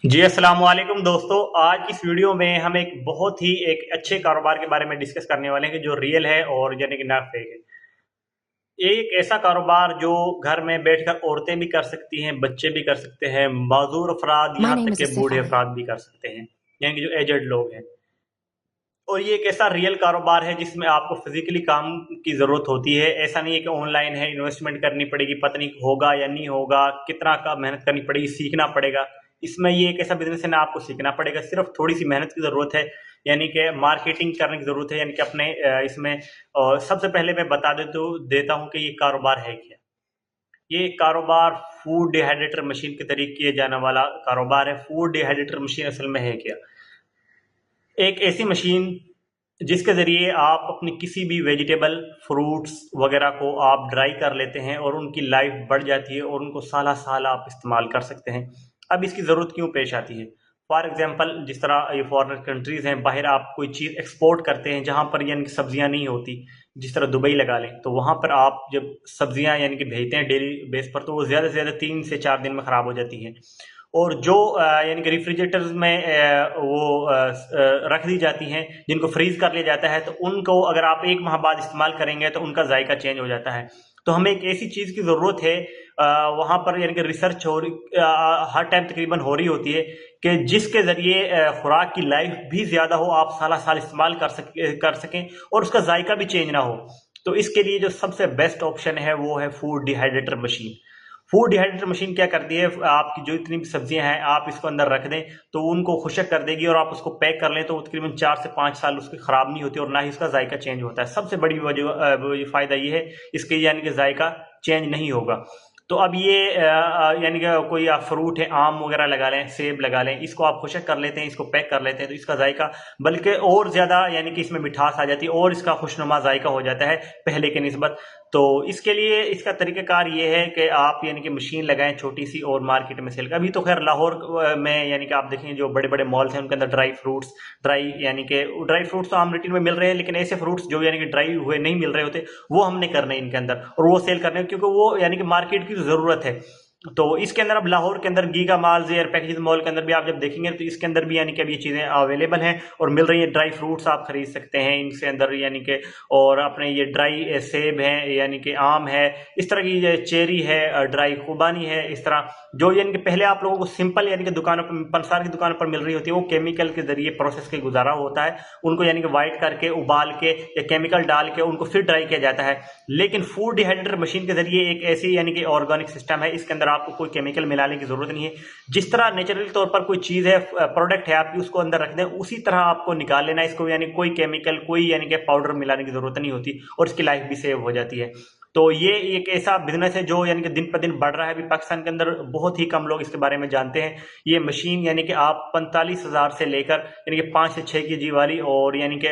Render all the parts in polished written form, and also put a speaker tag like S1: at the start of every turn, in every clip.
S1: जी अस्सलाम वालेकुम दोस्तों। आज की इस वीडियो में हम एक अच्छे कारोबार के बारे में डिस्कस करने वाले हैं कि जो रियल है और यानी कि ना फेक है। ये एक ऐसा कारोबार जो घर में बैठकर औरतें भी कर सकती हैं, बच्चे भी कर सकते हैं, माज़ूर अफराद
S2: My
S1: यहाँ
S2: name
S1: तक
S2: is
S1: के बूढ़े
S2: Sifai.
S1: अफराद भी कर सकते हैं, यानी कि जो एजेड लोग हैं। और ये एक ऐसा रियल कारोबार है जिसमें आपको फिजिकली काम की ज़रूरत होती है। ऐसा नहीं है कि ऑनलाइन है, इन्वेस्टमेंट करनी पड़ेगी, पता नहीं होगा या नहीं होगा, कितना का मेहनत करनी पड़ेगी, सीखना पड़ेगा। इसमें ये एक ऐसा बिज़नेस है ना, आपको सीखना पड़ेगा, सिर्फ़ थोड़ी-सी मेहनत की ज़रूरत है, यानी कि मार्केटिंग करने की ज़रूरत है, यानी कि अपने इसमें सबसे पहले मैं बता देता हूँ कि ये कारोबार है क्या? ये कारोबार फूड डिहाइड्रेटर मशीन के ज़रिए किए जाने वाला कारोबार है। फूड डिहाइड्रेटर मशीन असल में है क्या? एक ऐसी मशीन जिसके ज़रिए आप अपनी किसी भी वेजिटेबल, फ्रूट्स वगैरह को आप ड्राई कर लेते हैं और उनकी लाइफ बढ़ जाती है और उनको साल आप इस्तेमाल कर सकते हैं। अब इसकी ज़रूरत क्यों पेश आती है? फॉर एग्ज़ाम्पल जिस तरह ये फॉरेन कंट्रीज़ हैं, बाहर आप कोई चीज़ एक्सपोर्ट करते हैं जहाँ पर यानी कि सब्जियाँ नहीं होती, जिस तरह दुबई लगा लें, तो वहाँ पर आप जब सब्जियाँ यानी कि भेजते हैं डेली बेस पर, तो वो ज़्यादा से ज़्यादा 3 से 4 दिन में ख़राब हो जाती हैं। और जो यानी कि रेफ्रिजरेटर्स में रख दी जाती हैं, जिनको फ्रीज़ कर लिया जाता है, तो उनको अगर आप 1 माह बाद इस्तेमाल करेंगे तो उनका जायका चेंज हो जाता है। तो हमें एक ऐसी चीज़ की ज़रूरत है, वहाँ पर यानी कि रिसर्च हर टाइम तकरीबन हो रही होती है कि जिसके ज़रिए खुराक की लाइफ भी ज़्यादा हो, आप साल इस्तेमाल कर सकें और उसका जायका भी चेंज ना हो। तो इसके लिए जो सबसे बेस्ट ऑप्शन है वो है food dehydrator machine. Food dehydrator machine क्या करती है, आपकी जो इतनी भी सब्जियां हैं आप इसको अंदर रख दें तो उनको खुशक कर देगी और आप उसको पैक कर लें तो तकरीबन 4 से 5 साल उसकी ख़राब नहीं होती और ना ही उसका जायका चेंज होता है। सबसे बड़ी वजह फ़ायदा ये है इसके, यानी कि जायका चेंज नहीं होगा। तो अब ये यानी कि कोई आप फ्रूट है, आम वगैरह लगा लें, सेब लगा लें, इसको आप खुशक कर लेते हैं, इसको पैक कर लेते हैं, तो इसका जायका बल्कि और ज़्यादा यानी कि इसमें मिठास आ जाती है और इसका खुशनुमा जायका हो जाता है पहले के निस्बत। तो इसके लिए इसका तरीक़ाकार ये है कि आप यानी कि मशीन लगाएँ छोटी-सी और मार्केट में सेल। अभी तो ख़ैर लाहौर में यानी कि आप देखें जो बड़े-बड़े मॉल्स हैं उनके अंदर ड्राई फ्रूट्स तो आम रेटिन में मिल रहे हैं, लेकिन ऐसे फ्रूट्स जो यानी कि ड्राई हुए नहीं मिल रहे होते, वो हमने करने हैं इनके अंदर और वो सेल करने हैं, क्योंकि वो यानी कि मार्केट की ज़रूरत है। तो इसके अंदर अब लाहौर के अंदर गीगा मॉल्स या पैकेजेस मॉल के अंदर भी आप जब देखेंगे तो इसके अंदर भी यानी कि अब ये चीज़ें अवेलेबल हैं और मिल रही हैं। ड्राई फ्रूट्स आप खरीद सकते हैं इनसे अंदर, यानी कि और अपने ये ड्राई सेब हैं, यानी कि आम है, इस तरह की ये चेरी है, ड्राई खुबानी है, इस तरह जो यानी कि पहले आप लोगों को सिंपल यानी कि दुकानों पर, पंसार की दुकानों पर मिल रही होती है, वो केमिकल के जरिए प्रोसेस के गुजारा होता है, उनको यानी कि वाइट करके उबाल के या केमिकल डाल के उनको फिर ड्राई किया जाता है। लेकिन फूड डिहाइड्रेटर मशीन के जरिए एक ऐसी यानी कि ऑर्गेनिक सिस्टम है, इसके अंदर आपको कोई केमिकल मिलाने की जरूरत नहीं है। जिस तरह नेचुरल तौर पर कोई चीज़ है, प्रोडक्ट है आपकी, उसको अंदर रख दें, उसी तरह आपको निकाल लेना है इसको, यानी कोई केमिकल, कोई यानी कि पाउडर मिलाने की जरूरत नहीं होती और इसकी लाइफ भी सेव हो जाती है। तो ये एक ऐसा बिजनेस है जो यानी कि दिन पर दिन बढ़ रहा है। अभी पाकिस्तान के अंदर बहुत ही कम लोग इसके बारे में जानते हैं। ये मशीन यानी कि आप 45,000 से लेकर यानी कि 5 से 6 केजी वाली और यानी कि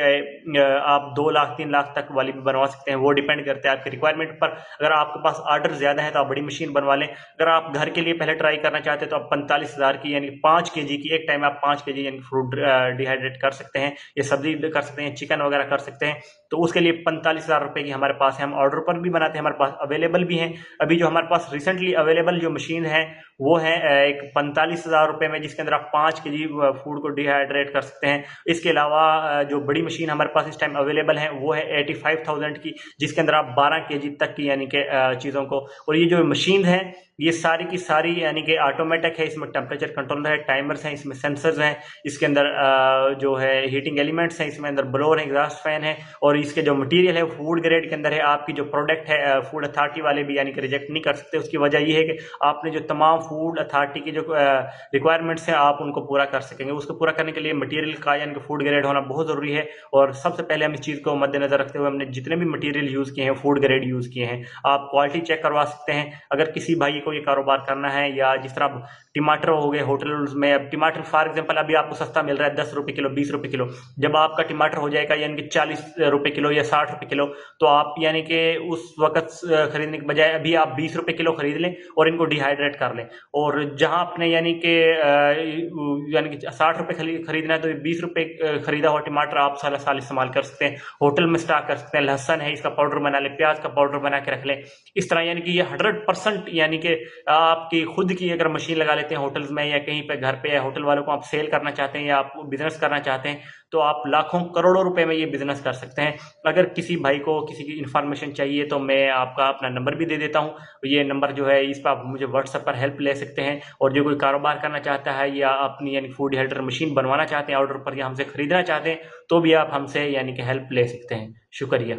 S1: आप 2 लाख 3 लाख तक वाली भी बनवा सकते हैं, वो डिपेंड करता है आपकी रिक्वायरमेंट पर। अगर आपके पास ऑर्डर ज़्यादा है तो आप बड़ी मशीन बनवा लें। अगर आप घर के लिए पहले ट्राई करना चाहते हैं तो आप 45,000 की यानी 5 केजी की, एक टाइम आप 5 केजी यानी फ्रूट डिहाइड्रेट कर सकते हैं, ये सब्जी कर सकते हैं, चिकन वगैरह कर सकते हैं। तो उसके लिए 45,000 रुपये की हमारे पास है, हम ऑर्डर पर भी बनाते हैं, हमारे पास अवेलेबल भी हैं। अभी जो हमारे पास रिसेंटली अवेलेबल जो मशीन है वो है एक 45,000 रुपये में, जिसके अंदर आप 5 केजी फूड को डिहाइड्रेट कर सकते हैं। इसके अलावा जो बड़ी मशीन हमारे पास इस टाइम अवेलेबल है वो है 85,000 की, जिसके अंदर आप 12 केजी तक की यानी कि चीज़ों को, और ये जो मशीन है ये सारी की सारी यानी कि ऑटोमेटिक है, इसमें टेम्परेचर कंट्रोलर है, टाइमर्स हैं, इसमें सेंसर्स हैं, इसके अंदर जो है हीटिंग एलिमेंट्स हैं, इसमें अंदर ब्लोअर है, एग्जॉस्ट फैन है, और इसके जो मटेरियल है फूड ग्रेड के अंदर है। आपकी जो प्रोडक्ट है फूड अथॉरिटी वाले भी यानी कि रिजेक्ट नहीं कर सकते। उसकी वजह यह है कि आपने जो तमाम फूड अथॉरिटी की जो रिक्वायरमेंट्स हैं आप उनको पूरा कर सकेंगे। उसको पूरा करने के लिए मटेरियल का यानी कि फूड ग्रेड होना बहुत ज़रूरी है। और सबसे पहले हम इस चीज़ को मद्देनजर रखते हुए हमने जितने भी मटेरियल यूज़ किए हैं फूड ग्रेड यूज़ किए हैं। आप क्वालिटी चेक करवा सकते हैं अगर किसी भाई को ये कारोबार करना है। या जिस तरह टमाटर हो गए होटल्स में, अब टमाटर फॉर एग्जांपल अभी आपको सस्ता मिल रहा है 10 रुपये किलो, 20 रुपये किलो, जब आपका टमाटर हो जाएगा यानी कि 40 रुपये किलो या 60 रुपये किलो, तो आप यानी कि उस वक्त खरीदने के बजाय अभी आप 20 रुपये किलो खरीद लें और इनको डिहाइड्रेट कर लें। और जहां आपने यानी कि 60 रुपये खरीदना है तो 20 रुपये खरीदा हुआ टमाटर आप साल साल इस्तेमाल कर सकते हैं, होटल में स्टॉक कर सकते हैं। लहसन है, इसका पाउडर बना लें, प्याज का पाउडर बना के रख लें। इस तरह यानी कि ये 100% यानी कि आपकी खुद की अगर मशीन लगा लेते हैं होटल्स में या कहीं पे घर पे या होटल वालों को आप सेल करना चाहते हैं या आप बिजनेस करना चाहते हैं तो आप लाखों करोड़ों रुपए में ये बिजनेस कर सकते हैं। अगर किसी भाई को किसी की इन्फॉर्मेशन चाहिए तो मैं आपका अपना नंबर भी दे देता हूँ। ये नंबर जो है इस पर आप मुझे व्हाट्सएप पर हेल्प ले सकते हैं। और जो कोई कारोबार करना चाहता है या अपनी यानी फूड हेल्टर मशीन बनवाना चाहते हैं ऑर्डर पर या हमसे खरीदना चाहते हैं तो भी आप हमसे यानी कि हेल्प ले सकते हैं। शुक्रिया।